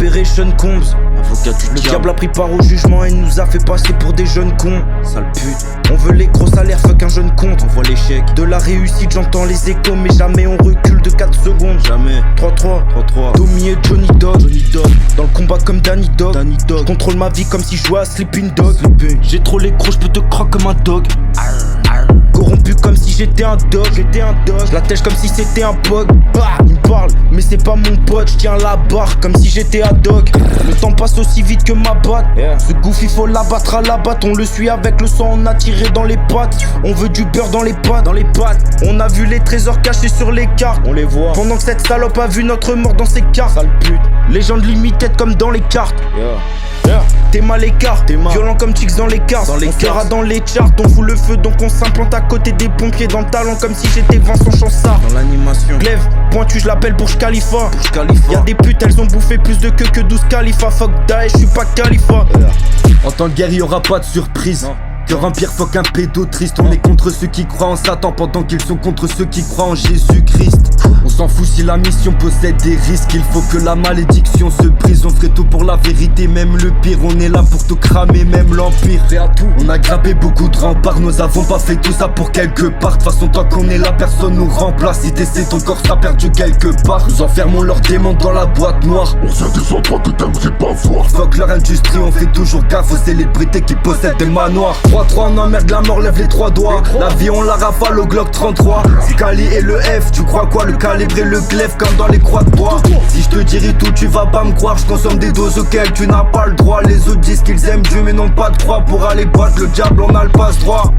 Liberation Combs. Avocat du Le diable a pris part au jugement et nous a fait passer pour des jeunes cons. Sale pute. On veut les gros salaires, fuck un jeune compte. On voit l'échec. De la réussite j'entends les échos, mais jamais on recule de 4 secondes. Jamais. 3-3, 3-3. Domi et Johnny Dog. Johnny Dog. Dans le combat comme Danny Dog. Danny Dog. Contrôle ma vie comme si je jouais à Sleeping Dog. J'ai trop les crocs, j'peux te croquer comme un dog. Corrompu comme si j'étais un dog. Je la tèche comme si c'était un pog. Bah, il me parle, mais c'est pas mon pote. Je tiens la barre comme si j'étais un dog. Le temps passe aussi vite que ma batte. Ce goofy faut l'abattre à la batte. On le suit avec le sang, on a tiré dans les pattes. On veut du beurre dans les pattes. On a vu les trésors cachés sur les cartes. On les voit. Pendant que cette salope a vu notre mort dans ses cartes. Sale pute. Légende limited comme dans les cartes. T'es mal écart, violent comme Chicks dans les cartes. On sera dans les charts, on fout le feu donc on s'implante à côté des pompiers dans le talent comme si j'étais Vincent Chansard. Dans l'animation. Glaive, pointu, je l'appelle Burj Khalifa. Y'a des putes, elles ont bouffé plus de queue que 12 Khalifa. Fuck Daesh, j'suis pas Khalifa. En tant que guerrier, y'aura pas de surprise. Cœur empire, fuck un pédo triste. On est contre ceux qui croient en Satan pendant qu'ils sont contre ceux qui croient en Jésus-Christ. On s'en fout si la mission possède des risques. Il faut que la malédiction se brise. On ferait tout pour la vérité, même le pire. On est là pour tout cramer, même l'empire. Prêt à tout. On a grimpé beaucoup de remparts. Nous avons pas fait tout ça pour quelque part. De toute façon, tant qu'on est là, personne nous remplace. Si t'essaies, ton corps sera perdu quelque part. Nous enfermons leurs démons dans la boîte noire. On vient des endroits que t'aimerais pas voir. Fuck leur industrie, on fait toujours gaffe aux célébrités qui possèdent des manoirs. 3-3, on emmerde la mort, lève les 3 doigts. La vie, on la rafale au Glock 33. Scali et le F, tu crois quoi? Le calibre et le glaive comme dans les croix de bois. Si je te dirai tout, tu vas pas me croire. Je consomme des doses auxquelles tu n'as pas le droit. Les autres disent qu'ils aiment Dieu mais n'ont pas de croix. Pour aller battre le diable, on a le passe droit.